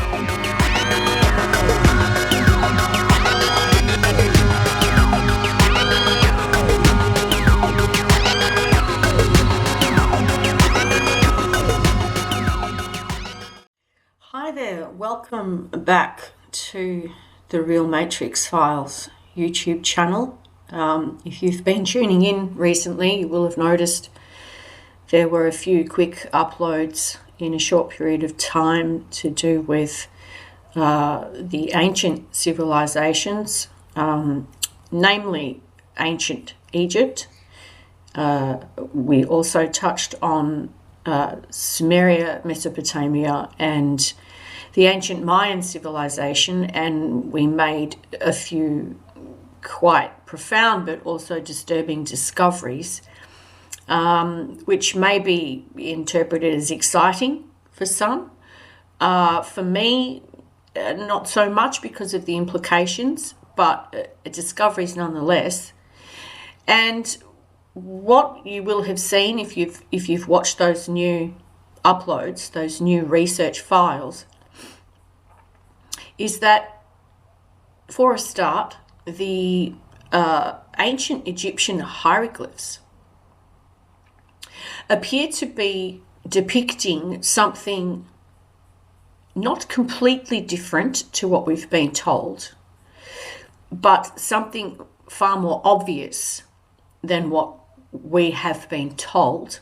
Hi there, welcome back to the Real Matrix Files YouTube channel. If you've been tuning in recently, you will have noticed there were a few quick uploads in a short period of time to do with the ancient civilizations, namely ancient Egypt. We also touched on Sumeria, Mesopotamia, and the ancient Mayan civilization, and we made a few quite profound but also disturbing discoveries, which may be interpreted as exciting for some. For me, not so much because of the implications, but discoveries nonetheless. And what you will have seen if you've watched those new uploads, those new research files, is that, for a start, the ancient Egyptian hieroglyphs appear to be depicting something not completely different to what we've been told, but something far more obvious than what we have been told.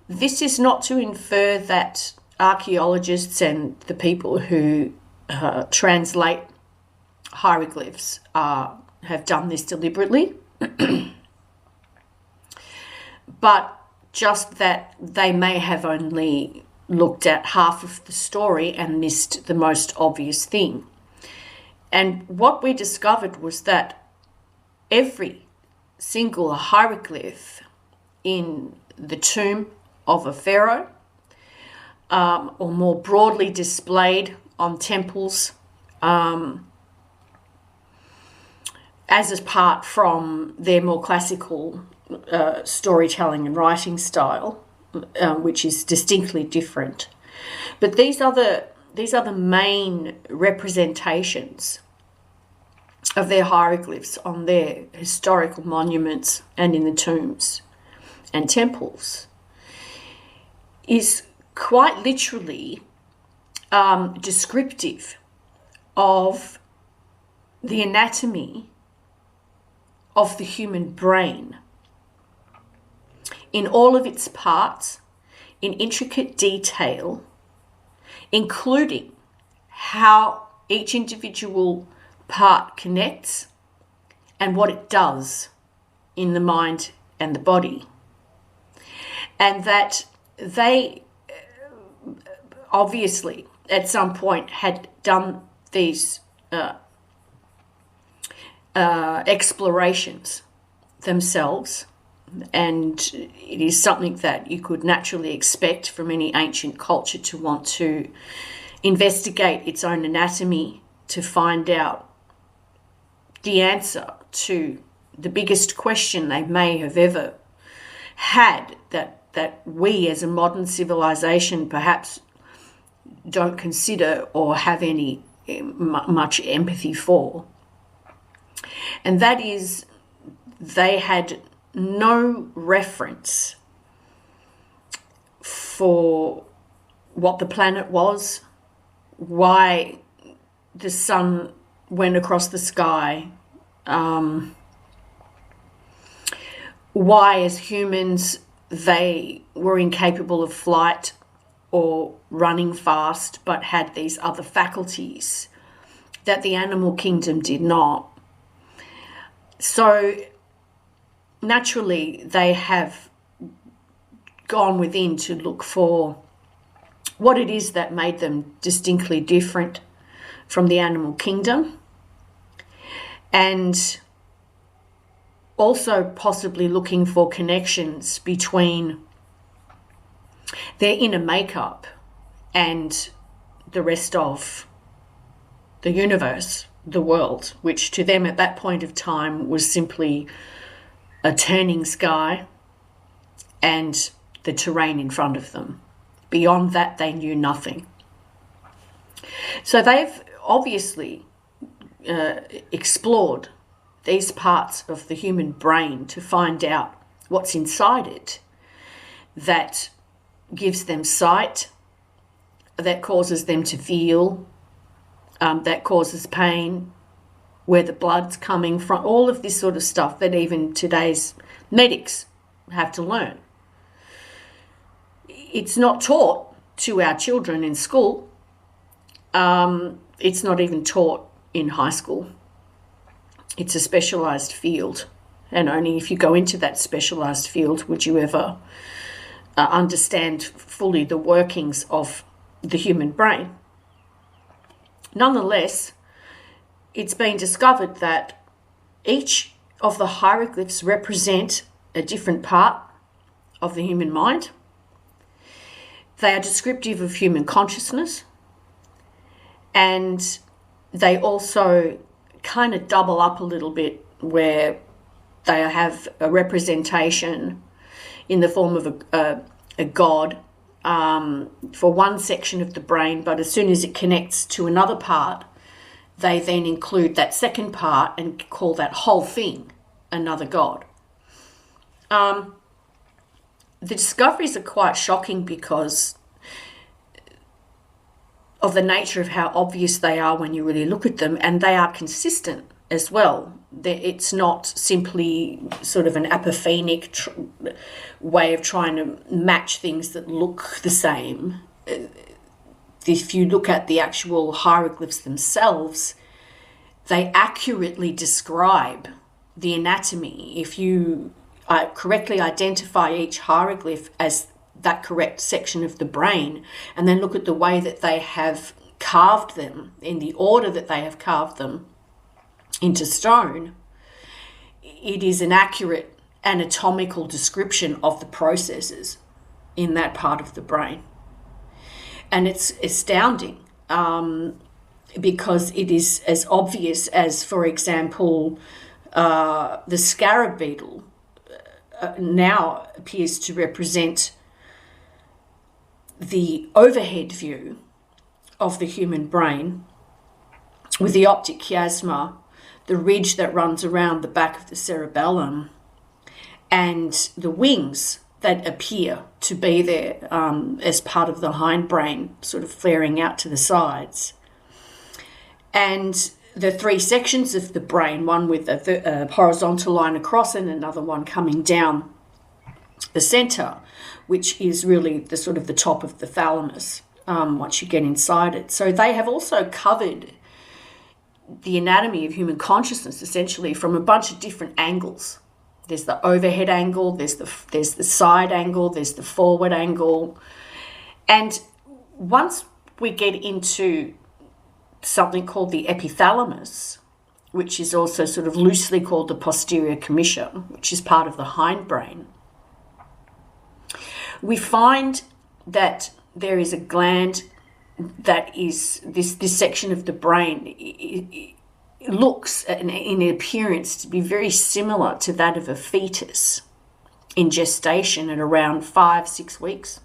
This is not to infer that archaeologists and the people who translate hieroglyphs have done this deliberately, but just that they may have only looked at half of the story and missed the most obvious thing. And what we discovered was that every single hieroglyph in the tomb of a pharaoh, or more broadly displayed on temples, as apart from their more classical storytelling and writing style, which is distinctly different. But these are the main representations of their hieroglyphs on their historical monuments and in the tombs and temples, is quite literally descriptive of the anatomy of the human brain in all of its parts, in intricate detail, including how each individual part connects and what it does in the mind and the body. And that they obviously at some point had done these explorations themselves, and it is something that you could naturally expect from any ancient culture to want to investigate its own anatomy to find out the answer to the biggest question they may have ever had, that we as a modern civilization perhaps don't consider or have any much empathy for. And that is, they had no reference for what the planet was, why the sun went across the sky, why as humans they were incapable of flight or running fast but had these other faculties that the animal kingdom did not. So naturally they have gone within to look for what it is that made them distinctly different from the animal kingdom, and also possibly looking for connections between their inner makeup and the rest of the universe, the world, which to them at that point of time was simply a turning sky and the terrain in front of them. Beyond that, they knew nothing. So they've obviously explored these parts of the human brain to find out what's inside it that gives them sight, that causes them to feel, that causes pain, where the blood's coming from, all of this sort of stuff that even today's medics have to learn. It's not taught to our children in school. It's not even taught in high school. It's a specialised field, and only if you go into that specialised field would you ever understand fully the workings of the human brain. Nonetheless, it's been discovered that each of the hieroglyphs represent a different part of the human mind. They are descriptive of human consciousness, and they also kind of double up a little bit where they have a representation in the form of a god for one section of the brain, but as soon as it connects to another part, they then include that second part and call that whole thing another god. The discoveries are quite shocking because of the nature of how obvious they are when you really look at them, and they are consistent as well. It's not simply sort of an apophenic way of trying to match things that look the same. If you look at the actual hieroglyphs themselves, they accurately describe the anatomy. If you correctly identify each hieroglyph as that correct section of the brain, and then look at the way that they have carved them, in the order that they have carved them into stone, it is an accurate anatomical description of the processes in that part of the brain. And it's astounding because it is as obvious as, for example, the scarab beetle now appears to represent the overhead view of the human brain, with the optic chiasma, the ridge that runs around the back of the cerebellum, and the wings that appear to be there as part of the hindbrain, sort of flaring out to the sides. And the three sections of the brain, one with a horizontal line across and another one coming down the centre, which is really the sort of the top of the thalamus once you get inside it. So they have also covered the anatomy of human consciousness essentially from a bunch of different angles. There's the overhead angle, there's the side angle, there's the forward angle. And once we get into something called the epithalamus, which is also sort of loosely called the posterior commissure, which is part of the hindbrain, we find that there is a gland that is this section of the brain. It looks in appearance to be very similar to that of a fetus in gestation at around 5-6 weeks.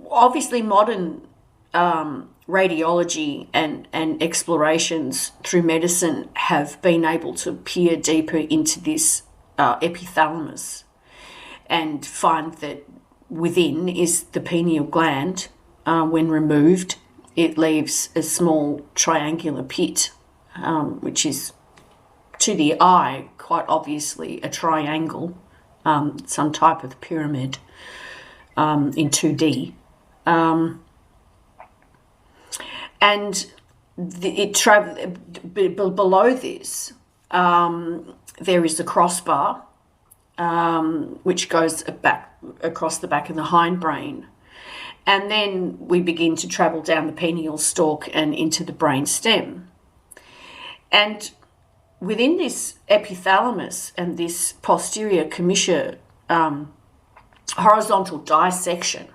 Obviously, modern radiology and explorations through medicine have been able to peer deeper into this epithalamus and find that within is the pineal gland. When removed, it leaves a small triangular pit, which is to the eye quite obviously a triangle, some type of pyramid in 2D. And below this, there is the crossbar, which goes back across the back of the hindbrain. And then we begin to travel down the pineal stalk and into the brain stem. And within this epithalamus and this posterior commissure horizontal dissection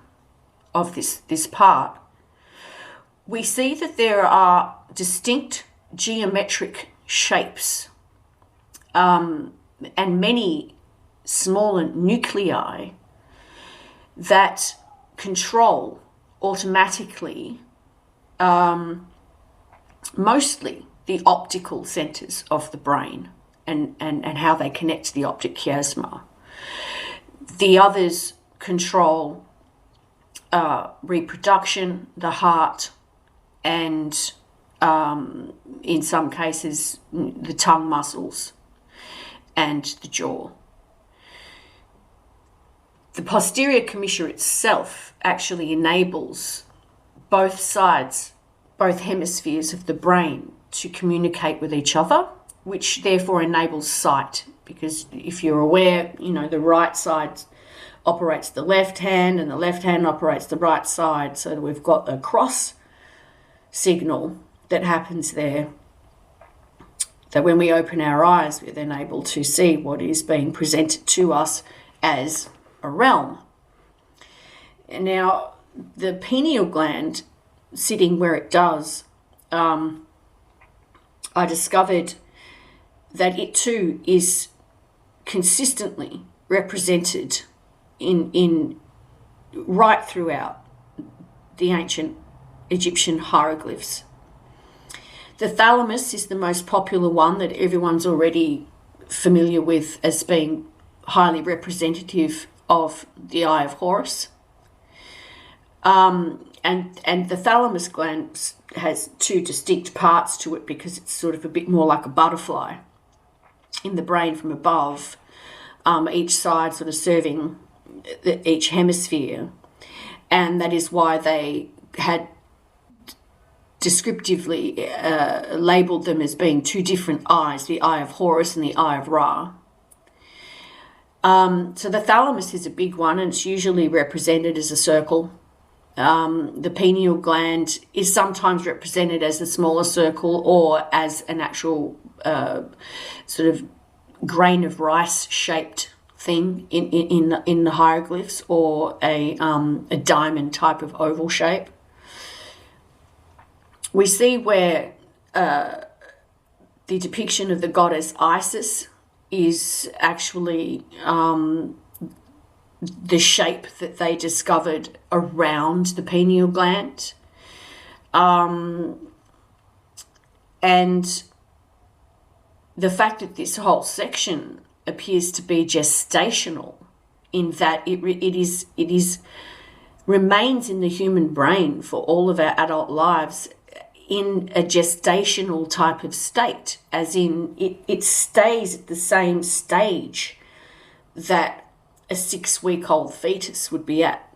of this part, we see that there are distinct geometric shapes and many smaller nuclei that control automatically mostly the optical centers of the brain and how they connect to the optic chiasma. The others control reproduction, the heart, and in some cases the tongue muscles and the jaw. The posterior commissure itself actually enables both sides, both hemispheres of the brain to communicate with each other, which therefore enables sight. Because if you're aware, the right side operates the left hand and the left hand operates the right side. So that we've got a cross signal that happens there, that when we open our eyes, we're then able to see what is being presented to us as a realm. And now, the pineal gland sitting where it does, I discovered that it too is consistently represented in right throughout the ancient Egyptian hieroglyphs. The thalamus is the most popular one that everyone's already familiar with as being highly representative of the Eye of Horus. And the thalamus gland has two distinct parts to it because it's sort of a bit more like a butterfly in the brain from above, each side sort of serving each hemisphere. And that is why they had descriptively labelled them as being two different eyes, the Eye of Horus and the Eye of Ra. So the thalamus is a big one, and it's usually represented as a circle. The pineal gland is sometimes represented as a smaller circle or as an actual sort of grain of rice shaped thing in the hieroglyphs, or a diamond type of oval shape. We see where the depiction of the goddess Isis is actually the shape that they discovered around the pineal gland. And the fact that this whole section appears to be gestational, in that it remains in the human brain for all of our adult lives in a gestational type of state, as in it stays at the same stage that a 6-week-old fetus would be at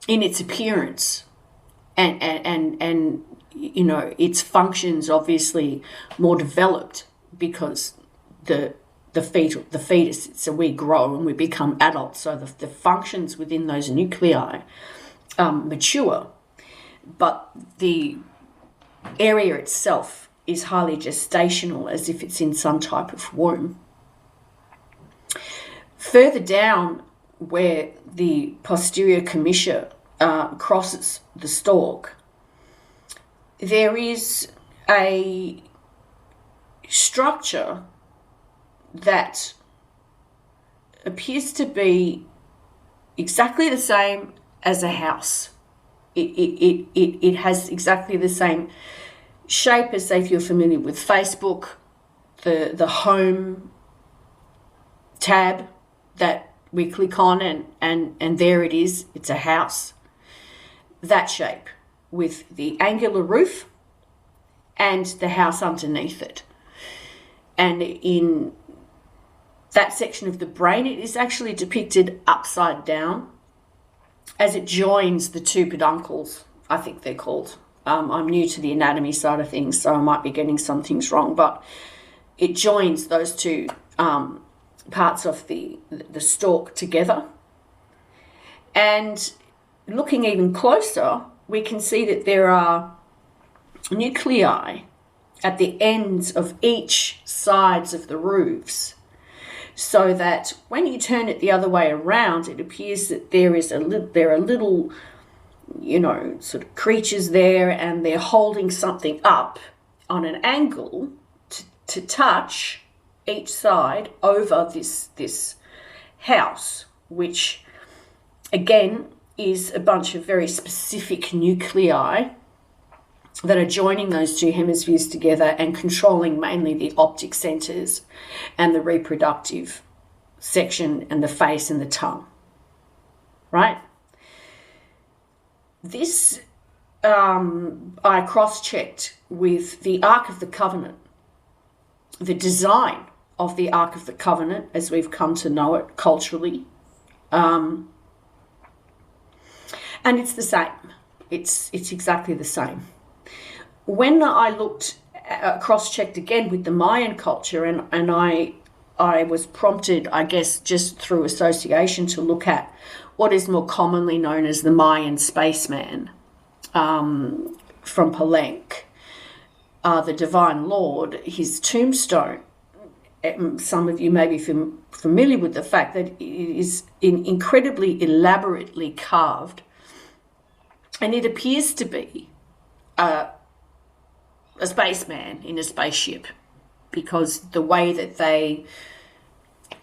in its appearance, and its functions obviously more developed because the fetus, so we grow and we become adults, so the functions within those nuclei mature, but the area itself is highly gestational, as if it's in some type of womb. Further down, where the posterior commissure crosses the stalk, there is a structure that appears to be exactly the same as a house. It has exactly the same shape as, say, if you're familiar with Facebook, the home tab that we click on, and there it is, it's a house. That shape, with the angular roof and the house underneath it. And in that section of the brain, it is actually depicted upside down as it joins the two peduncles, I think they're called. I'm new to the anatomy side of things, so I might be getting some things wrong, but it joins those two parts of the stalk together. And looking even closer, we can see that there are nuclei at the ends of each sides of the roofs, so that when you turn it the other way around, it appears that there are little sort of creatures there, and they're holding something up on an angle to touch each side over this house, which again is a bunch of very specific nuclei that are joining those two hemispheres together and controlling mainly the optic centers and the reproductive section and the face and the tongue, right? This I cross-checked with the Ark of the Covenant, the design of the Ark of the Covenant as we've come to know it culturally. And it's the same. It's exactly the same. When I looked, cross-checked again with the Mayan culture, and I was prompted, I guess, just through association to look at what is more commonly known as the Mayan spaceman from Palenque, the Divine Lord, his tombstone. Some of you may be familiar with the fact that it is incredibly elaborately carved, and it appears to be a spaceman in a spaceship, because the way that they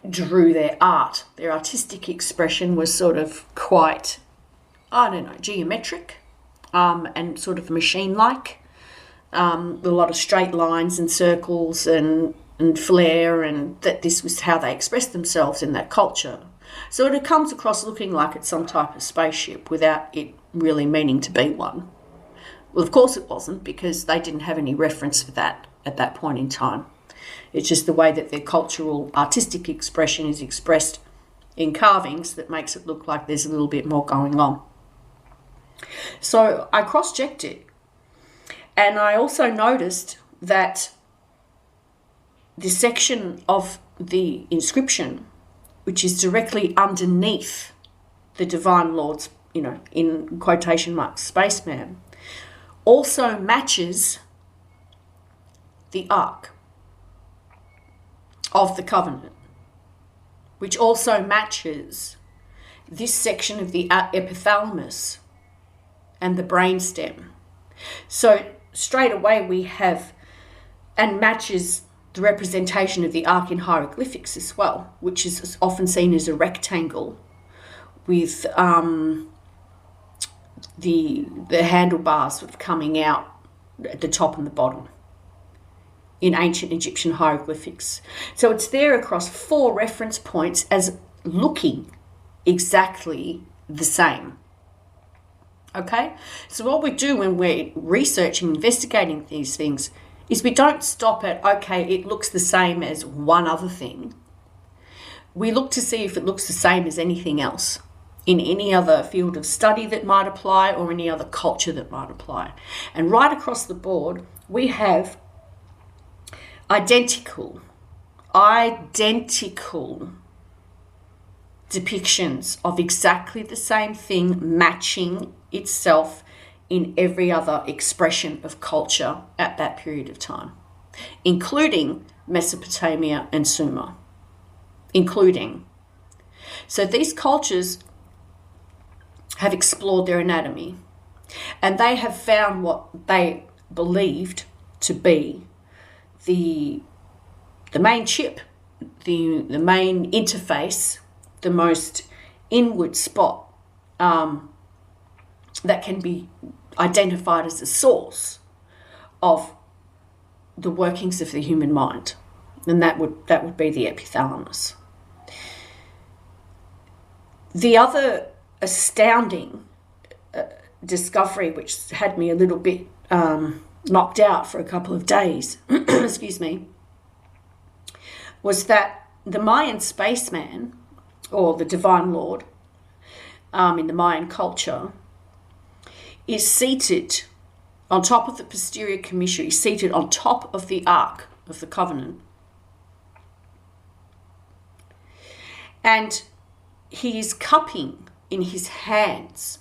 drew their art, their artistic expression was sort of quite, I don't know, geometric and sort of machine-like, with a lot of straight lines and circles and flair, and that this was how they expressed themselves in that culture. So it comes across looking like it's some type of spaceship without it really meaning to be one. Well, of course it wasn't, because they didn't have any reference for that at that point in time. It's just the way that their cultural artistic expression is expressed in carvings that makes it look like there's a little bit more going on. So I cross-checked it, and I also noticed that the section of the inscription, which is directly underneath the Divine Lord's, in quotation marks, spaceman, also matches the Ark of the Covenant, which also matches this section of the epithalamus and the brainstem. So straight away we have, and matches the representation of the Ark in hieroglyphics as well, which is often seen as a rectangle with the handlebars sort of coming out at the top and the bottom in ancient Egyptian hieroglyphics. So it's there across 4 reference points as looking exactly the same. Okay? So what we do when we're researching, investigating these things, is we don't stop at, okay, it looks the same as one other thing. We look to see if it looks the same as anything else in any other field of study that might apply, or any other culture that might apply. And right across the board, we have identical depictions of exactly the same thing matching itself in every other expression of culture at that period of time, including Mesopotamia and Sumer, So these cultures have explored their anatomy, and they have found what they believed to be the main chip, the main interface, the most inward spot that can be identified as the source of the workings of the human mind, and that would be the epithalamus. The other astounding discovery, which had me a little bit knocked out for a couple of days, excuse me, was that the Mayan spaceman, or the Divine Lord, in the Mayan culture, is seated on top of the posterior commissure. He's seated on top of the Ark of the Covenant. And he is cupping in his hands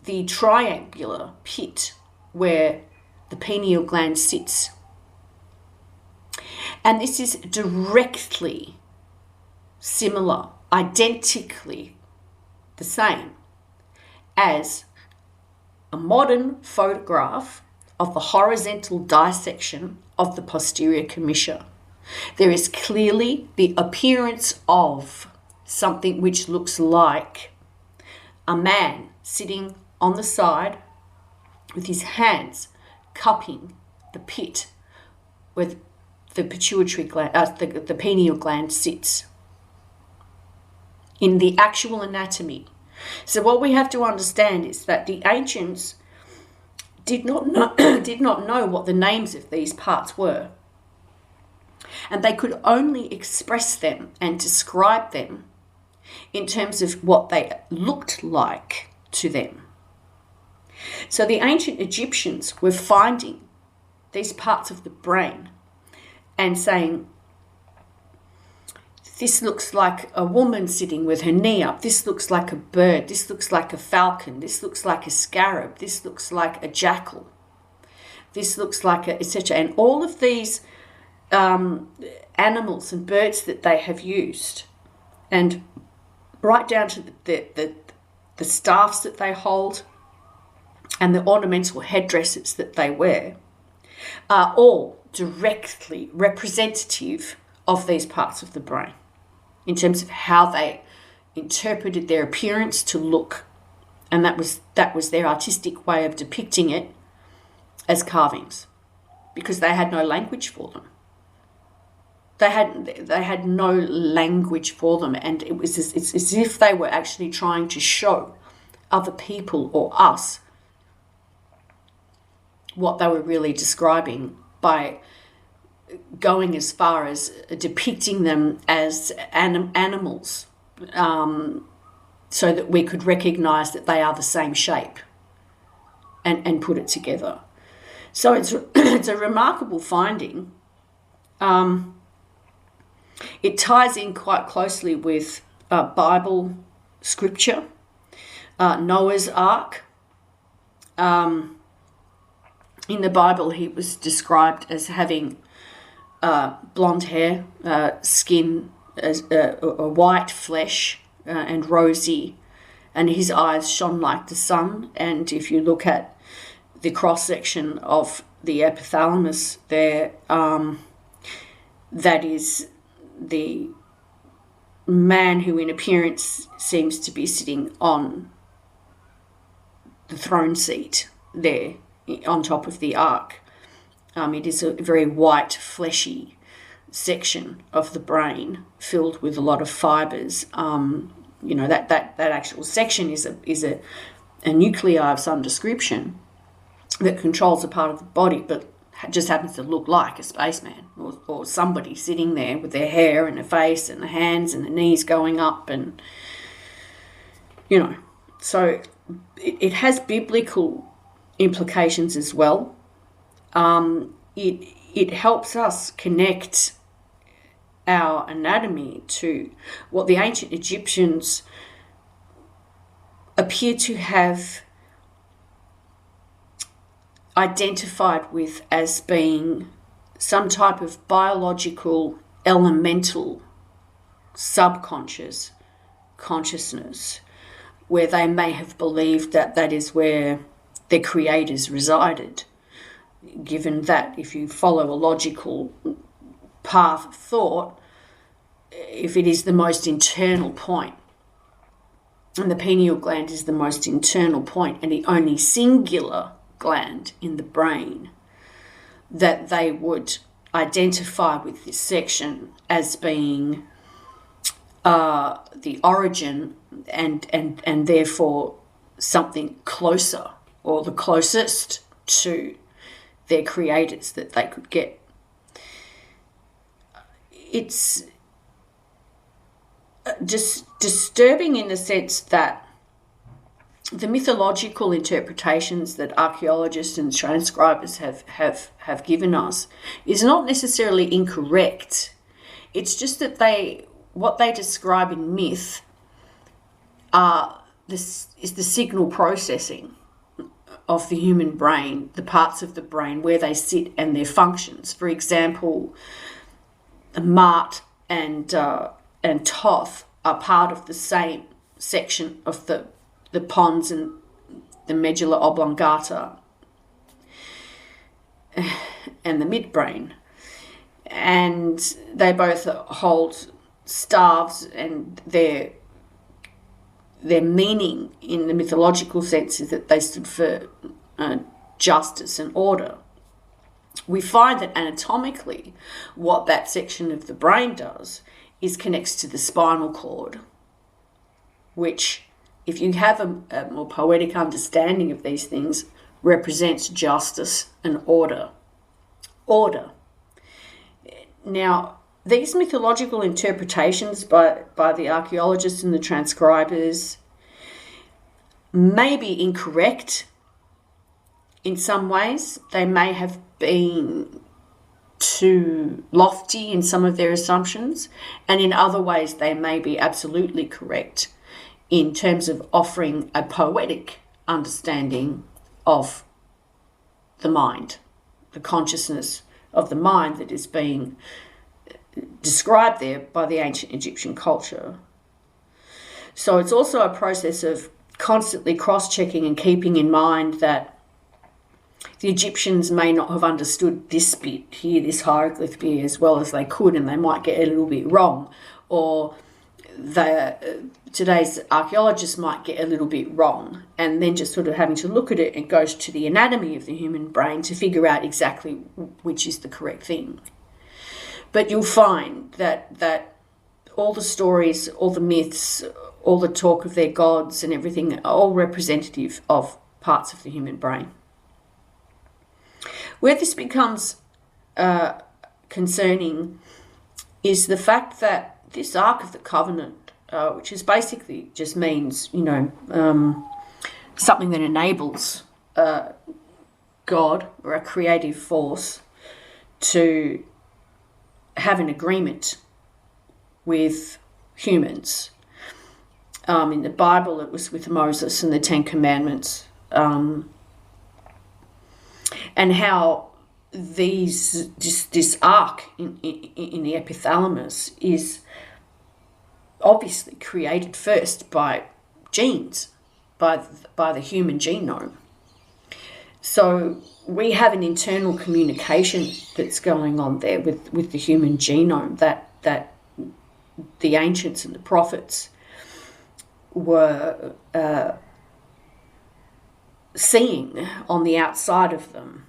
the triangular pit where the pineal gland sits. And this is directly similar, identically the same as a modern photograph of the horizontal dissection of the posterior commissure. There is clearly the appearance of something which looks like a man sitting on the side with his hands cupping the pit where the pituitary gland, the pineal gland sits in the actual anatomy. So what we have to understand is that the ancients did not know what the names of these parts were, and they could only express them and describe them in terms of what they looked like to them. So the ancient Egyptians were finding these parts of the brain and saying, this looks like a woman sitting with her knee up. This looks like a bird. This looks like a falcon. This looks like a scarab. This looks like a jackal. This looks like a etc. And all of these animals and birds that they have used, and right down to the staffs that they hold and the ornamental headdresses that they wear, are all directly representative of these parts of the brain in terms of how they interpreted their appearance to look. And that was their artistic way of depicting it as carvings, because they had no language for them. They had no language for them, and it's as if they were actually trying to show other people or us what they were really describing by going as far as depicting them as animals, so that we could recognize that they are the same shape and put it together. So it's a remarkable finding. It ties in quite closely with Bible scripture, Noah's Ark. In the Bible, he was described as having blonde hair, skin, a white flesh, and rosy, and his eyes shone like the sun. And if you look at the cross-section of the epithalamus there, that is the man who in appearance seems to be sitting on the throne seat there on top of the ark. It is a very white, fleshy section of the brain filled with a lot of fibres. That actual section is a nuclei of some description that controls a part of the body, but just happens to look like a spaceman or somebody sitting there with their hair and a face and the hands and the knees going up, and so it has biblical implications as well. It helps us connect our anatomy to what the ancient Egyptians appear to have identified with as being some type of biological, elemental, subconscious consciousness, where they may have believed that is where their creators resided, given that if you follow a logical path of thought, if it is the most internal point, and the pineal gland is the most internal point and the only singular gland in the brain, that they would identify with this section as being the origin and therefore something closer, or the closest to their creators that they could get. It's just disturbing in the sense that the mythological interpretations that archaeologists and transcribers have given us is not necessarily incorrect. It's just that what they describe in myth is the signal processing of the human brain, the parts of the brain where they sit and their functions. For example, Mart and Thoth are part of the same section of the pons and the medulla oblongata and the midbrain, and they both hold staves, and their meaning in the mythological sense is that they stood for justice and order. We find that anatomically what that section of the brain does is connects to the spinal cord, which, if you have a more poetic understanding of these things, represents justice and order. Order. Now, these mythological interpretations by the archaeologists and the transcribers may be incorrect in some ways. They may have been too lofty in some of their assumptions, and in other ways they may be absolutely correct in terms of offering a poetic understanding of the mind, the consciousness of the mind that is being described there by the ancient Egyptian culture. So it's also a process of constantly cross-checking and keeping in mind that the Egyptians may not have understood this bit here, this hieroglyph here, as well as they could, and they might get a little bit wrong, or today's archaeologists might get a little bit wrong, and then just sort of having to look at it and goes to the anatomy of the human brain to figure out exactly which is the correct thing. But you'll find that all the stories, all the myths, all the talk of their gods and everything are all representative of parts of the human brain. Where this becomes concerning is the fact that this Ark of the Covenant, which is basically just means, something that enables God or a creative force to have an agreement with humans. In the Bible, it was with Moses and the Ten Commandments, and how this ark in the epithalamus is obviously created first by genes, by the human genome. So we have an internal communication that's going on there with the human genome that the ancients and the prophets were seeing on the outside of them.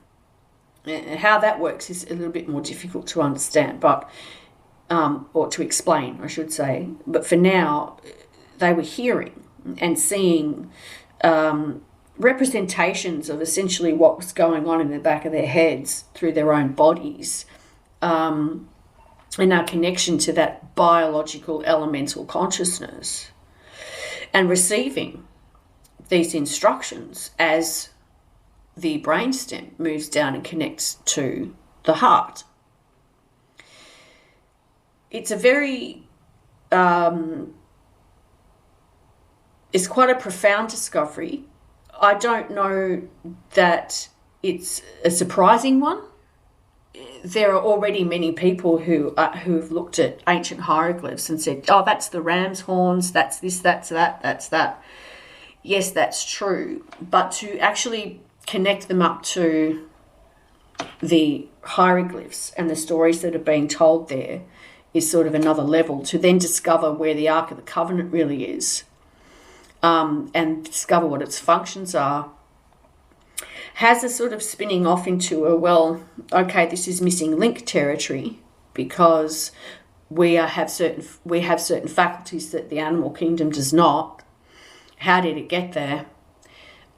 How that works is a little bit more difficult to understand, but or to explain, I should say. But for now, they were hearing and seeing representations of essentially what was going on in the back of their heads through their own bodies, and our connection to that biological elemental consciousness, and receiving these instructions as the brainstem moves down and connects to the heart. It's a very, it's quite a profound discovery. I don't know that it's a surprising one. There are already many people who've looked at ancient hieroglyphs and said, oh, that's the ram's horns, that's this, that's that, that's that. Yes, that's true. But to actually connect them up to the hieroglyphs and the stories that are being told there is sort of another level, to then discover where the Ark of the Covenant really is, and discover what its functions are, has a sort of spinning off into a, well, okay, this is missing link territory, because we have certain faculties that the animal kingdom does not. How did it get there?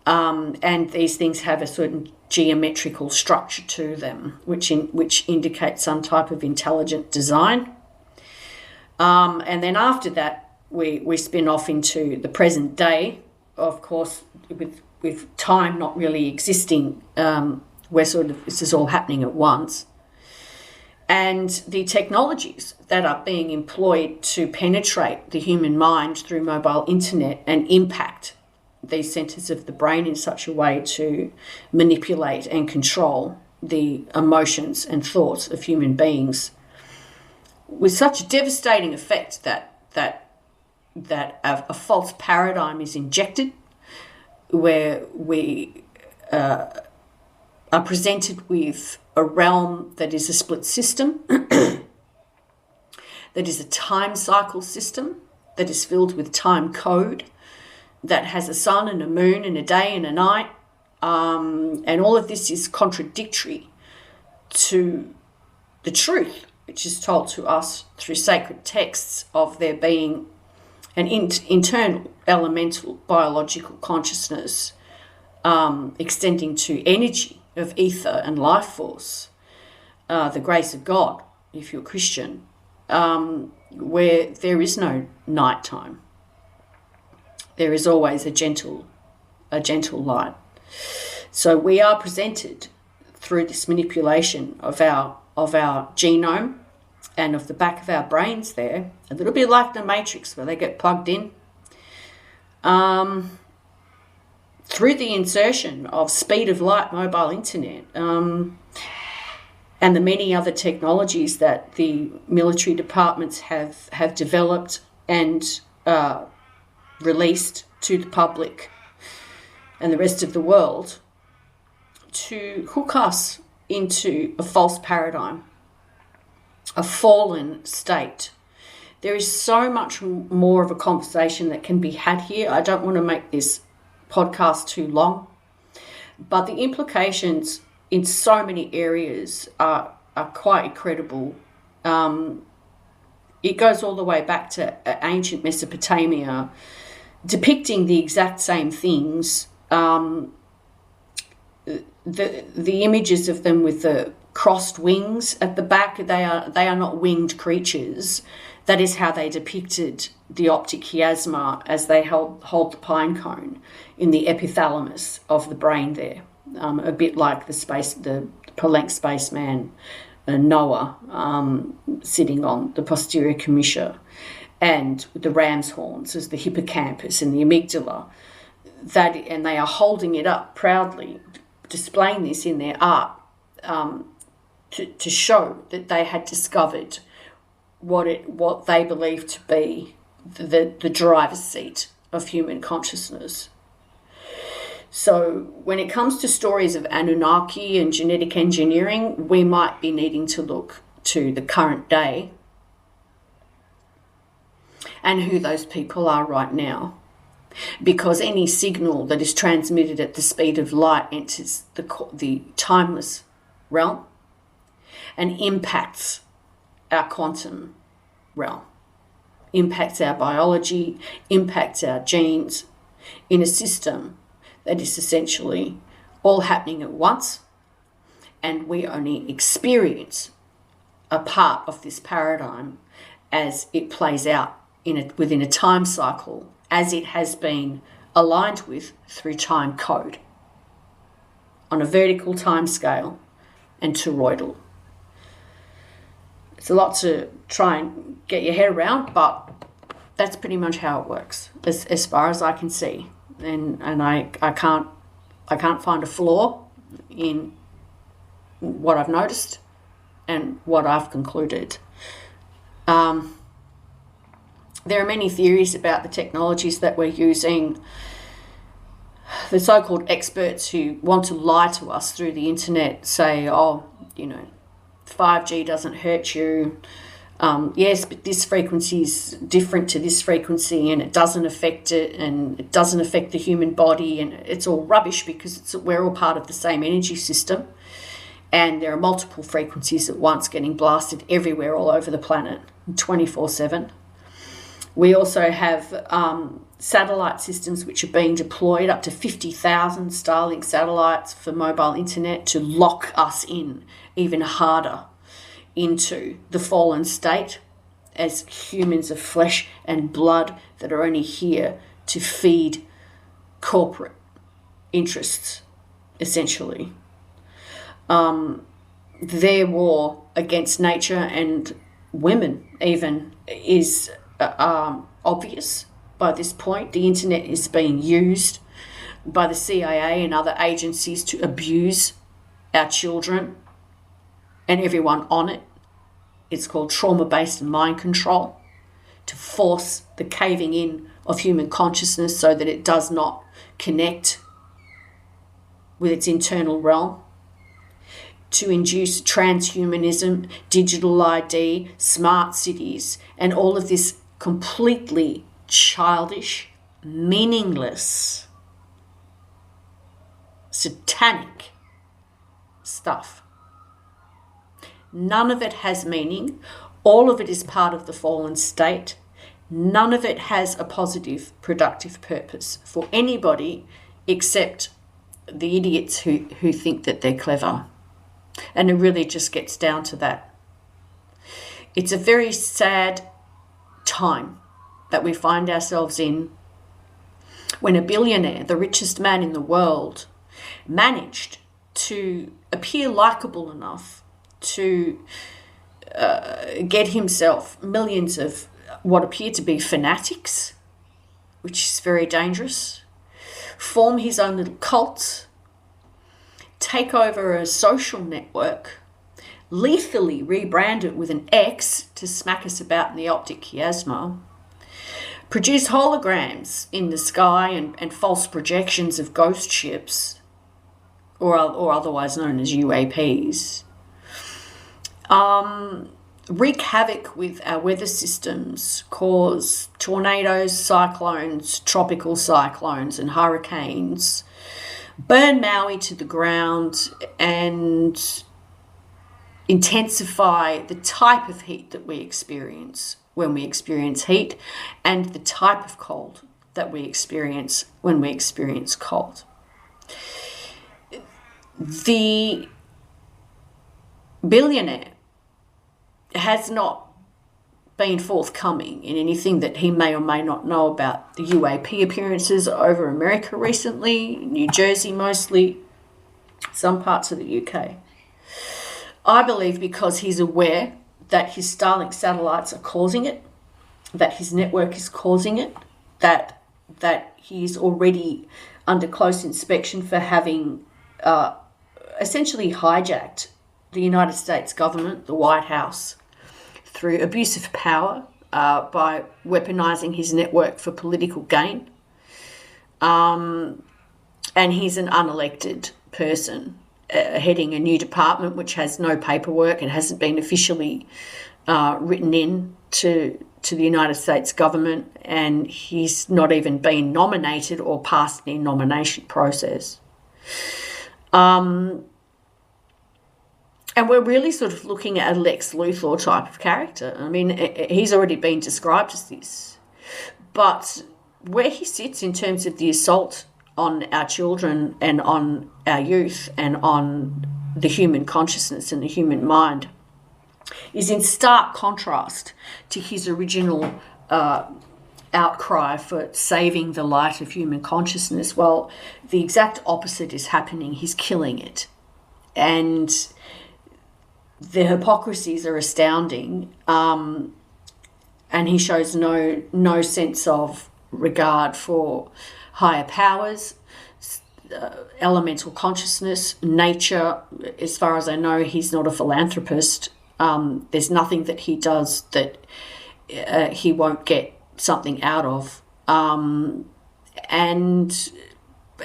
And these things have a certain geometrical structure to them, which indicates some type of intelligent design. And then after that, we spin off into the present day, of course, with time not really existing, where sort of this is all happening at once. And the technologies that are being employed to penetrate the human mind through mobile internet and impact these centres of the brain in such a way to manipulate and control the emotions and thoughts of human beings, with such a devastating effect that a false paradigm is injected, where we are presented with a realm that is a split system, that is a time cycle system, that is filled with time code, that has a sun and a moon and a day and a night, and all of this is contradictory to the truth, which is told to us through sacred texts of there being an internal elemental biological consciousness extending to energy of ether and life force, the grace of God, if you're Christian, where there is no nighttime. There is always a gentle light. So we are presented through this manipulation of our genome and of the back of our brains there, a little bit like the Matrix where they get plugged in, through the insertion of speed of light mobile internet, and the many other technologies that the military departments have developed and released to the public and the rest of the world to hook us into a false paradigm, a fallen state. There is so much more of a conversation that can be had here. I don't want to make this podcast too long, but the implications in so many areas are quite incredible. It goes all the way back to ancient Mesopotamia, depicting the exact same things. The images of them with the crossed wings at the back, they are not winged creatures. That is how they depicted the optic chiasma as they hold the pine cone in the epithalamus of the brain there, a bit like the Palenque spaceman Noah sitting on the posterior commissure, and the ram's horns as the hippocampus and the amygdala. And they are holding it up proudly, displaying this in their art to show that they had discovered what they believed to be the driver's seat of human consciousness. So when it comes to stories of Anunnaki and genetic engineering, we might be needing to look to the current day and who those people are right now. Because any signal that is transmitted at the speed of light enters the timeless realm and impacts our quantum realm, impacts our biology, impacts our genes in a system that is essentially all happening at once, and we only experience a part of this paradigm as it plays out within a time cycle, as it has been aligned with through time code on a vertical time scale and toroidal. It's a lot to try and get your head around, but that's pretty much how it works as far as I can see. And I can't find a flaw in what I've noticed and what I've concluded. There are many theories about the technologies that we're using. The so-called experts who want to lie to us through the internet say, 5G doesn't hurt you. Yes, but this frequency is different to this frequency and it doesn't affect it, and it doesn't affect the human body, and it's all rubbish because we're all part of the same energy system, and there are multiple frequencies at once getting blasted everywhere all over the planet 24/7. We also have satellite systems which are being deployed, up to 50,000 Starlink satellites for mobile internet, to lock us in even harder into the fallen state as humans of flesh and blood that are only here to feed corporate interests, essentially. Their war against nature and women even is obvious by this point. The internet is being used by the CIA and other agencies to abuse our children and everyone on it. It's called trauma-based mind control, to force the caving in of human consciousness so that it does not connect with its internal realm, to induce transhumanism, digital ID, smart cities, and all of this completely childish, meaningless, satanic stuff. None of it has meaning. All of it is part of the fallen state. None of it has a positive, productive purpose for anybody except the idiots who think that they're clever. And it really just gets down to that. It's a very sad time that we find ourselves in when a billionaire, the richest man in the world, managed to appear likable enough to get himself millions of what appear to be fanatics, which is very dangerous, form his own little cult, take over a social network, lethally rebrand it with an X to smack us about in the optic chiasma, produce holograms in the sky and false projections of ghost ships, or otherwise known as UAPs, wreak havoc with our weather systems, cause tornadoes, cyclones, tropical cyclones and hurricanes, burn Maui to the ground and intensify the type of heat that we experience when we experience heat and the type of cold that we experience when we experience cold. The billionaire has not been forthcoming in anything that he may or may not know about the UAP appearances over America recently, New Jersey mostly, some parts of the UK. I believe because he's aware that his Starlink satellites are causing it, that his network is causing it, that he's already under close inspection for having essentially hijacked the United States government, the White House, through abuse of power by weaponizing his network for political gain. And he's an unelected person heading a new department which has no paperwork and hasn't been officially written in to the United States government, and he's not even been nominated or passed the nomination process. And we're really sort of looking at a Lex Luthor type of character. I mean, he's already been described as this. But where he sits in terms of the assault on our children and on our youth and on the human consciousness and the human mind is in stark contrast to his original outcry for saving the light of human consciousness. Well, the exact opposite is happening. He's killing it. And the hypocrisies are astounding, and he shows no sense of regard for higher powers, elemental consciousness, nature. As far as I know, he's not a philanthropist. There's nothing that he does that he won't get something out of. And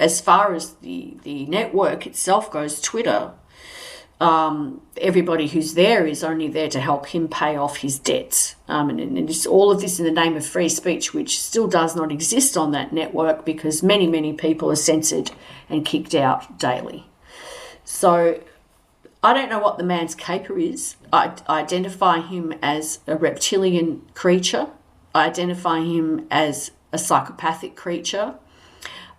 as far as the network itself goes, Twitter, everybody who's there is only there to help him pay off his debts. And it's all of this in the name of free speech, which still does not exist on that network because many, many people are censored and kicked out daily. So I don't know what the man's caper is. I identify him as a reptilian creature. I identify him as a psychopathic creature.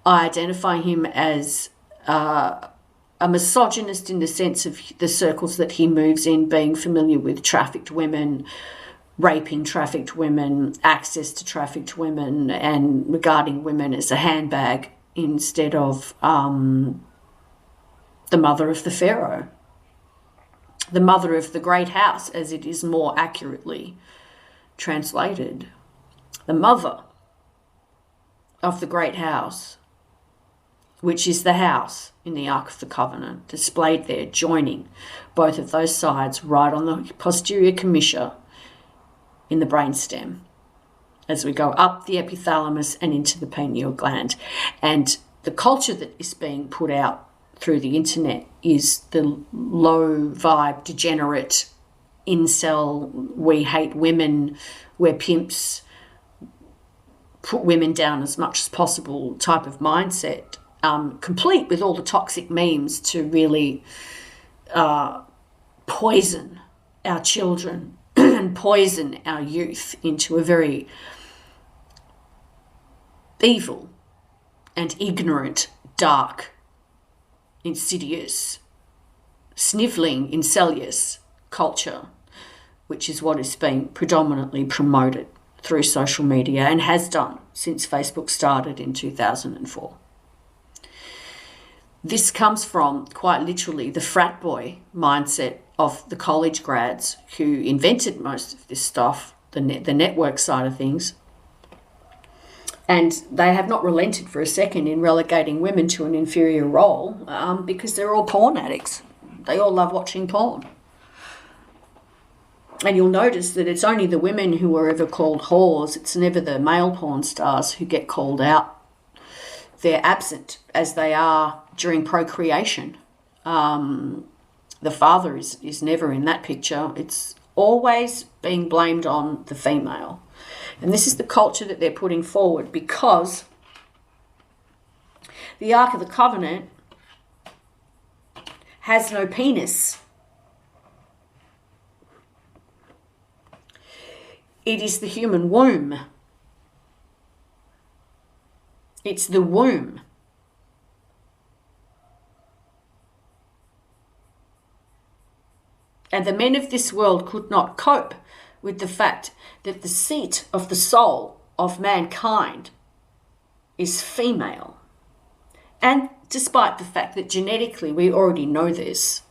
I identify him as a misogynist in the sense of the circles that he moves in, being familiar with trafficked women, raping trafficked women, access to trafficked women, and regarding women as a handbag instead of the mother of the pharaoh, the mother of the great house, as it is more accurately translated, the mother of the great house, which is the house in the Ark of the Covenant, displayed there, joining both of those sides right on the posterior commissure in the brainstem as we go up the epithalamus and into the pineal gland. And the culture that is being put out through the internet is the low vibe, degenerate, incel, we hate women, we're pimps put women down as much as possible type of mindset, complete with all the toxic memes to really poison our children and poison our youth into a very evil and ignorant, dark, insidious, snivelling, incestuous culture, which is what is being predominantly promoted through social media and has done since Facebook started in 2004. This comes from, quite literally, the frat boy mindset of the college grads who invented most of this stuff, the network side of things. And they have not relented for a second in relegating women to an inferior role because they're all porn addicts. They all love watching porn. And you'll notice that it's only the women who are ever called whores. It's never the male porn stars who get called out. They're absent as they are during procreation. The father is never in that picture. It's always being blamed on the female. And this is the culture that they're putting forward because the Ark of the Covenant has no penis. It is the human womb. It's the womb. And the men of this world could not cope with the fact that the seat of the soul of mankind is female. And despite the fact that genetically we already know this,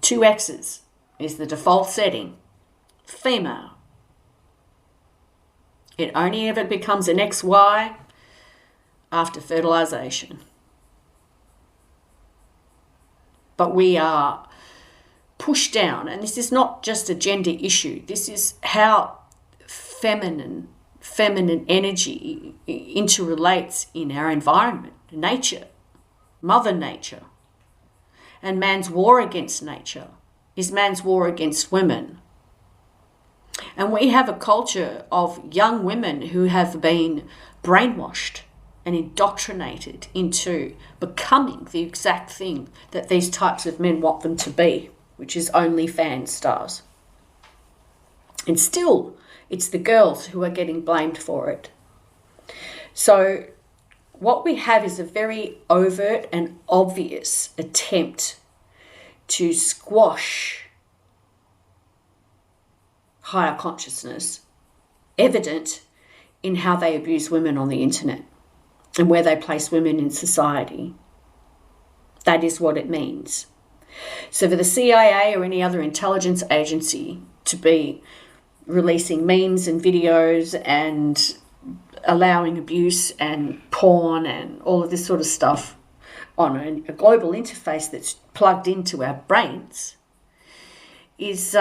2 X's is the default setting, female. It only ever becomes an XY after fertilization. But we are pushed down, and this is not just a gender issue. This is how feminine energy interrelates in our environment, nature, Mother Nature. And man's war against nature is man's war against women. And we have a culture of young women who have been brainwashed and indoctrinated into becoming the exact thing that these types of men want them to be, which is OnlyFans stars. And still, it's the girls who are getting blamed for it. So what we have is a very overt and obvious attempt to squash higher consciousness, evident in how they abuse women on the internet and where they place women in society. That is what it means. So for the CIA or any other intelligence agency to be releasing memes and videos and allowing abuse and porn and all of this sort of stuff on a global interface that's plugged into our brains is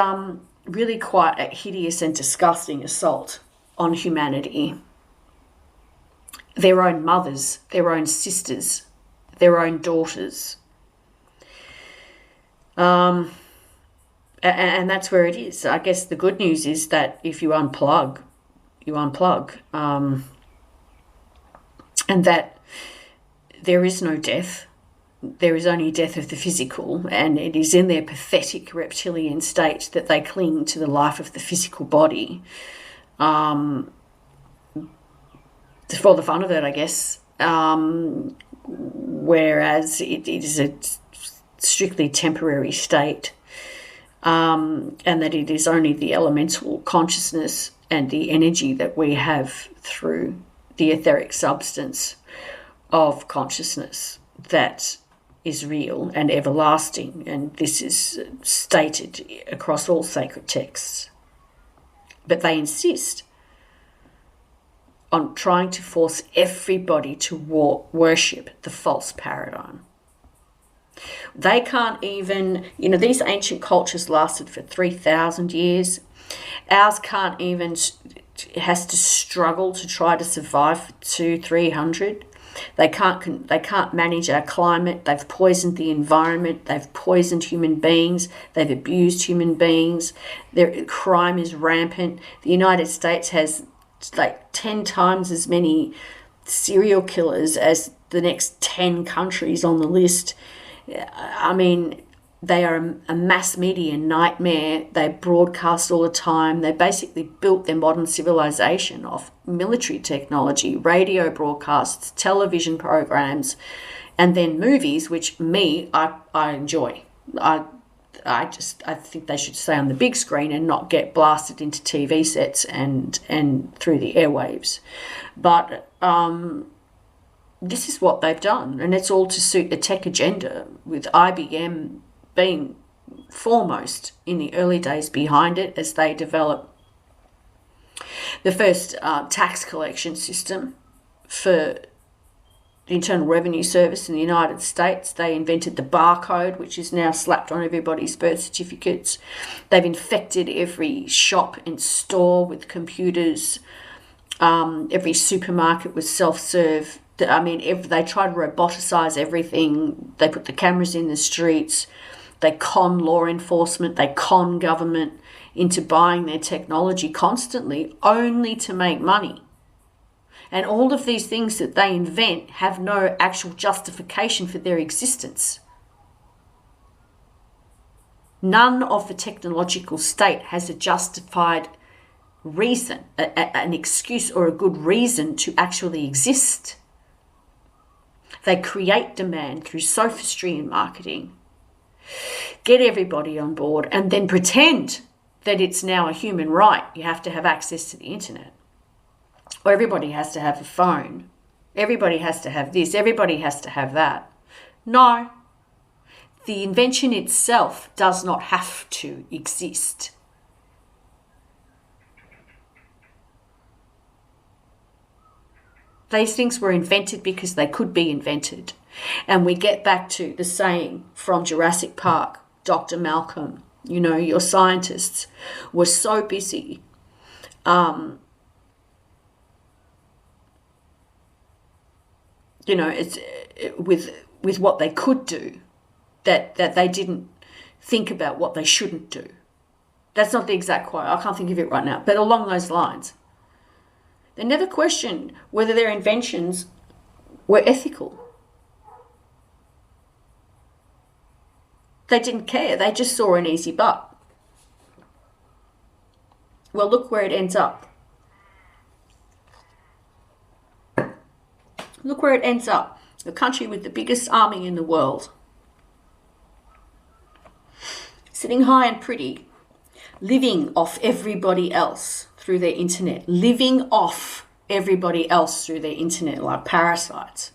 really quite a hideous and disgusting assault on humanity. Their own mothers, their own sisters, their own daughters. And that's where it is. I guess the good news is that if you unplug, you unplug. And that there is no death. There is only death of the physical, and it is in their pathetic reptilian state that they cling to the life of the physical body for the fun of it, I guess, whereas it is a strictly temporary state, and that it is only the elemental consciousness and the energy that we have through the etheric substance of consciousness that is real and everlasting, and this is stated across all sacred texts. But they insist on trying to force everybody to worship the false paradigm. They can't even, these ancient cultures lasted for 3,000 years. Ours can't even, it has to struggle to try to survive for 200-300. They can't manage our climate. They've poisoned the environment. They've poisoned human beings. They've abused human beings. Their crime is rampant. The United States has like 10 times as many serial killers as the next 10 countries on the list. I mean, they are a mass media nightmare. They broadcast all the time. They basically built their modern civilization off military technology, radio broadcasts, television programs, and then movies, which I enjoy. I think they should stay on the big screen and not get blasted into TV sets and through the airwaves. But this is what they've done, and it's all to suit the tech agenda, with IBM being foremost in the early days behind it as they develop the first tax collection system for the Internal Revenue Service in the United States. They invented the barcode, which is now slapped on everybody's birth certificates. They've infected every shop and store with computers, every supermarket with self-serve. I mean, they try to roboticize everything. They put the cameras in the streets. They con law enforcement. They con government into buying their technology constantly, only to make money. And all of these things that they invent have no actual justification for their existence. None of the technological state has a justified reason, an excuse or a good reason to actually exist. They create demand through sophistry in marketing, get everybody on board, and then pretend that it's now a human right. You have to have access to the internet. Or everybody has to have a phone. Everybody has to have this. Everybody has to have that. No. The invention itself does not have to exist. These things were invented because they could be invented. And we get back to the saying from Jurassic Park, Dr. Malcolm, your scientists were so busy with what they could do, that they didn't think about what they shouldn't do. That's not the exact quote. I can't think of it right now, but along those lines. They never questioned whether their inventions were ethical. They didn't care. They just saw an easy buck. Well, look where it ends up. Look where it ends up. The country with the biggest army in the world. Sitting high and pretty, living off everybody else through their internet. Living off everybody else through their internet like parasites.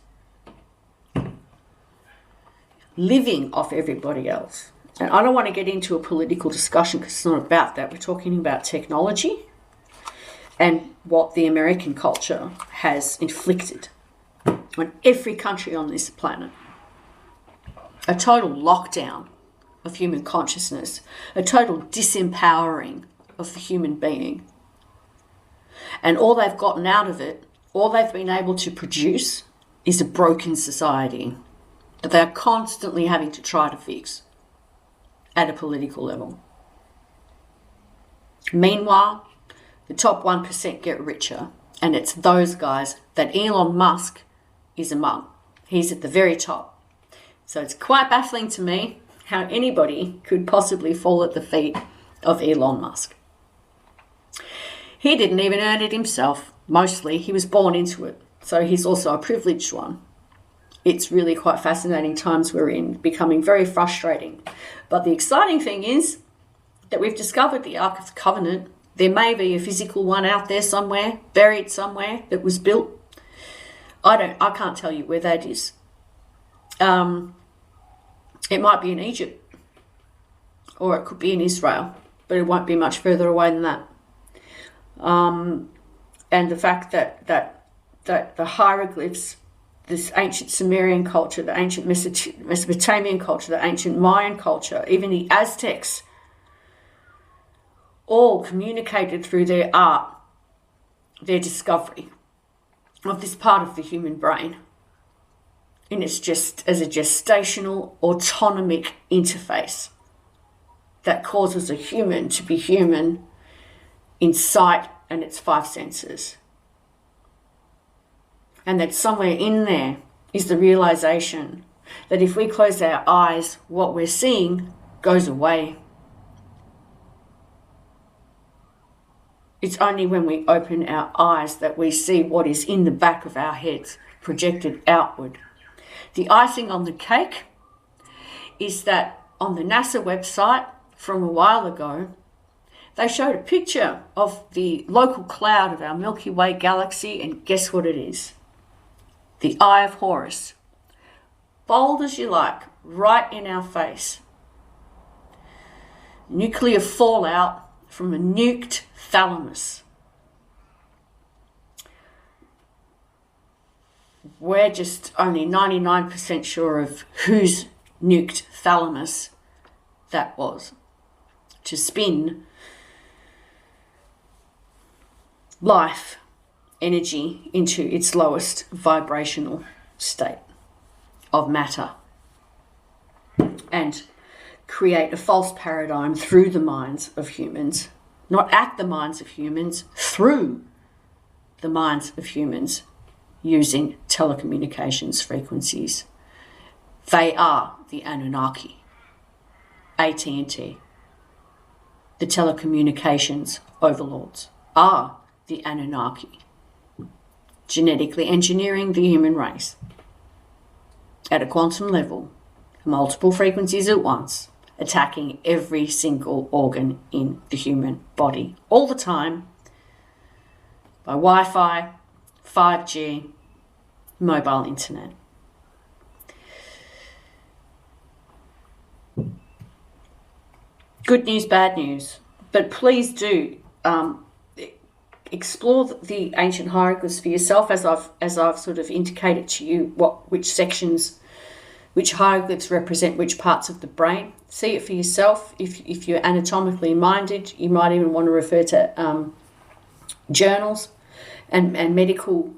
Living off everybody else. And I don't want to get into a political discussion because it's not about that. We're talking about technology and what the American culture has inflicted on every country on this planet. A total lockdown of human consciousness, a total disempowering of the human being. And all they've gotten out of it, all they've been able to produce is a broken society that they're constantly having to try to fix at a political level. Meanwhile, the top 1% get richer, and it's those guys that Elon Musk is among. He's at the very top. So it's quite baffling to me how anybody could possibly fall at the feet of Elon Musk. He didn't even earn it himself. Mostly, he was born into it. So he's also a privileged one. It's really quite fascinating times we're in, becoming very frustrating. But the exciting thing is that we've discovered the Ark of the Covenant. There may be a physical one out there somewhere, buried somewhere, that was built. I can't tell you where that is. It might be in Egypt, or it could be in Israel, but it won't be much further away than that. And the fact that the hieroglyphs, this ancient Sumerian culture, the ancient Mesopotamian culture, the ancient Mayan culture, even the Aztecs, all communicated through their art, their discovery of this part of the human brain. And it's just as a gestational autonomic interface that causes a human to be human in sight and its five senses. And that somewhere in there is the realization that if we close our eyes, what we're seeing goes away. It's only when we open our eyes that we see what is in the back of our heads, projected outward. The icing on the cake is that on the NASA website from a while ago, they showed a picture of the local cloud of our Milky Way galaxy, and guess what it is? The Eye of Horus. Bold as you like, right in our face. Nuclear fallout from a nuked thalamus. We're just only 99% sure of whose nuked thalamus that was to spin life energy into its lowest vibrational state of matter and create a false paradigm through the minds of humans, not at the minds of humans, through the minds of humans using telecommunications frequencies. They are the Anunnaki, AT&T. The telecommunications overlords are the Anunnaki, genetically engineering the human race at a quantum level, multiple frequencies at once, attacking every single organ in the human body all the time by Wi-Fi, 5G, mobile internet. Good news, bad news, but please do explore the ancient hieroglyphs for yourself, as I've sort of indicated to you which sections, which hieroglyphs represent which parts of the brain. See it for yourself. If you're anatomically minded, you might even want to refer to journals and medical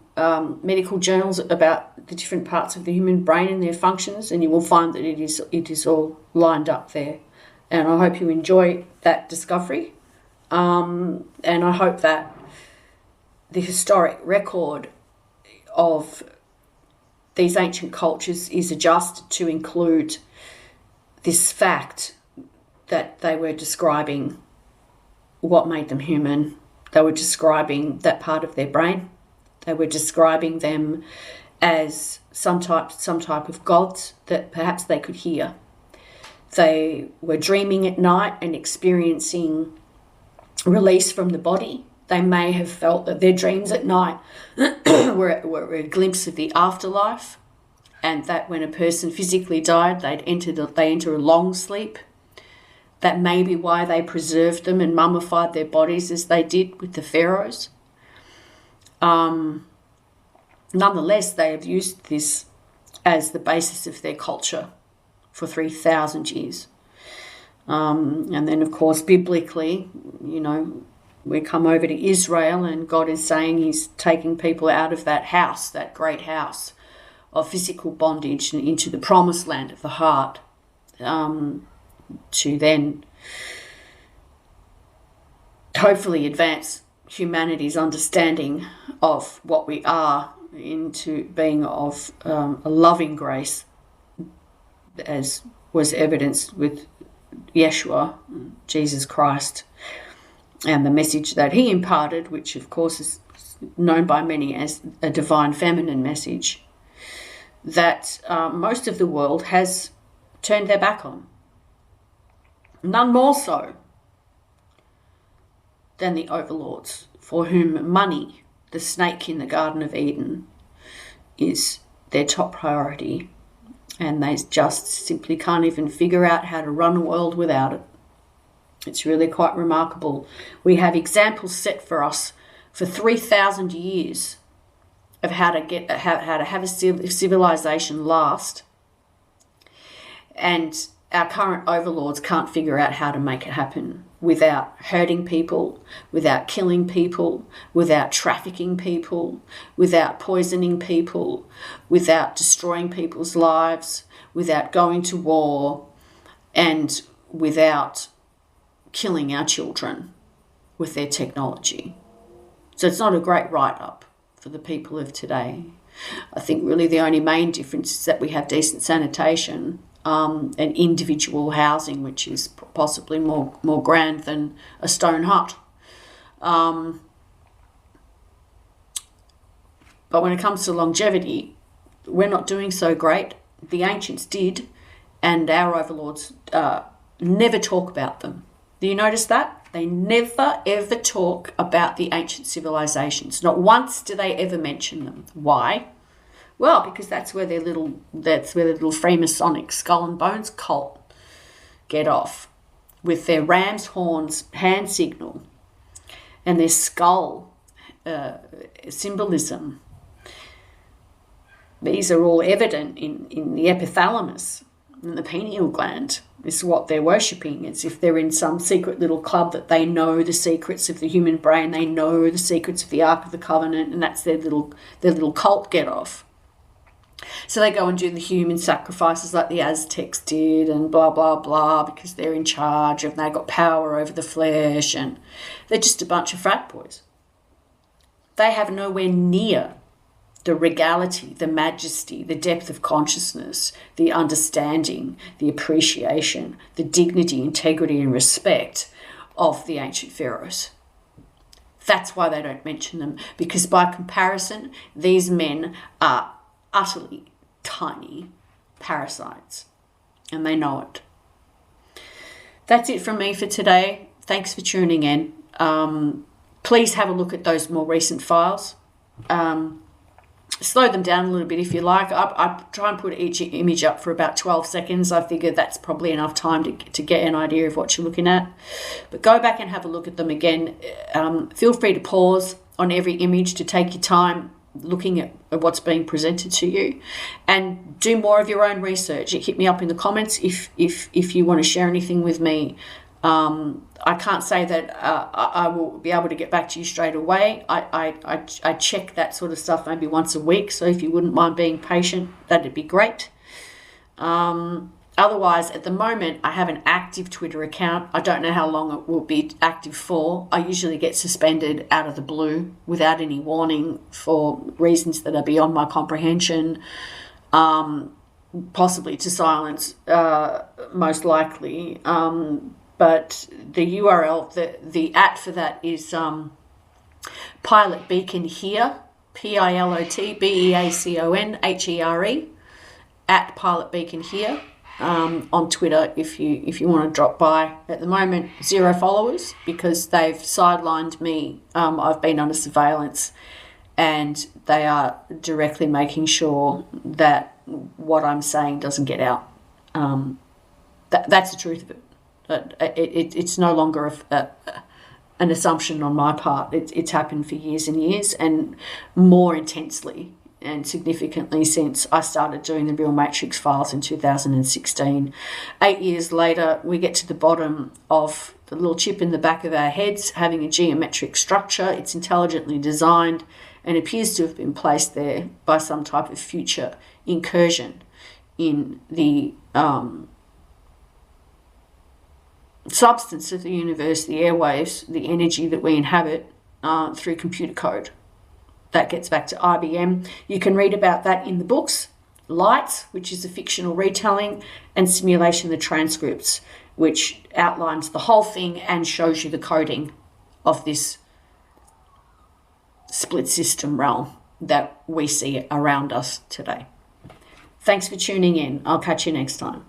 journals about the different parts of the human brain and their functions, and you will find that it is all lined up there. And I hope you enjoy that discovery. And I hope that the historic record of these ancient cultures is adjusted to include this fact that they were describing what made them human. They were describing that part of their brain. They were describing them as some type of gods that perhaps they could hear. They were dreaming at night and experiencing release from the body. They may have felt that their dreams at night were a glimpse of the afterlife, and that when a person physically died, they enter a long sleep. That may be why they preserved them and mummified their bodies as they did with the pharaohs. Nonetheless, they have used this as the basis of their culture for 3,000 years. And then, of course, biblically, we come over to Israel, and God is saying he's taking people out of that house, that great house of physical bondage, and into the promised land of the heart, to then hopefully advance humanity's understanding of what we are into being of a loving grace, as was evidenced with Yeshua, Jesus Christ, and the message that he imparted, which of course is known by many as a divine feminine message, that most of the world has turned their back on. None more so than the overlords, for whom money, the snake in the Garden of Eden, is their top priority, and they just simply can't even figure out how to run a world without it. It's really quite remarkable. We have examples set for us for 3,000 years of how to have a civilization last, and our current overlords can't figure out how to make it happen without hurting people, without killing people, without trafficking people, without poisoning people, without destroying people's lives, without going to war, and without killing our children with their technology. So it's not a great write-up for the people of today. I think really the only main difference is that we have decent sanitation and individual housing, which is possibly more grand than a stone hut. But when it comes to longevity, we're not doing so great. The ancients did, and our overlords never talk about them. Do you notice that? They never, ever talk about the ancient civilizations. Not once do they ever mention them. Why? Well, because that's where their little Freemasonic skull and bones cult get off, with their ram's horns hand signal and their skull symbolism. These are all evident in the epithalamus and the pineal gland. This is what they're worshipping. It's if they're in some secret little club that they know the secrets of the human brain, they know the secrets of the Ark of the Covenant, and that's their little cult get off. So they go and do the human sacrifices like the Aztecs did and blah, blah, blah, because they're in charge and they've got power over the flesh, and they're just a bunch of frat boys. They have nowhere near the regality, the majesty, the depth of consciousness, the understanding, the appreciation, the dignity, integrity, and respect of the ancient pharaohs. That's why they don't mention them, because by comparison, these men are utterly tiny parasites, and they know it. That's it from me for today. Thanks for tuning in. Please have a look at those more recent files. Slow them down a little bit if you like. I try and put each image up for about 12 seconds. I figure that's probably enough time to get an idea of what you're looking at. But go back and have a look at them again. Feel free to pause on every image to take your time looking at what's being presented to you, and do more of your own research. Hit me up in the comments if you want to share anything with me. I can't say that I will be able to get back to you straight away. I check that sort of stuff maybe once a week, so if you wouldn't mind being patient, that'd be great. Otherwise, at the moment, I have an active Twitter account. I don't know how long it will be active for. I usually get suspended out of the blue without any warning for reasons that are beyond my comprehension, possibly to silence, most likely. But the URL, the @ for that is Pilot Beacon Here, PILOTBEACONHERE, @ Pilot Beacon Here. On Twitter, if you want to drop by. At the moment, 0 followers because they've sidelined me. I've been under surveillance, and they are directly making sure that what I'm saying doesn't get out. That's the truth of it. It's no longer an assumption on my part. It's happened for years and years, and more intensely and significantly since I started doing the Real Matrix files in 2016. 8 years later, we get to the bottom of the little chip in the back of our heads having a geometric structure. It's intelligently designed and appears to have been placed there by some type of future incursion in the substance of the universe, the airwaves, the energy that we inhabit through computer code. That gets back to IBM. You can read about that in the books, Lights, which is a fictional retelling, and Simulation, the transcripts, which outlines the whole thing and shows you the coding of this split system realm that we see around us today. Thanks for tuning in. I'll catch you next time.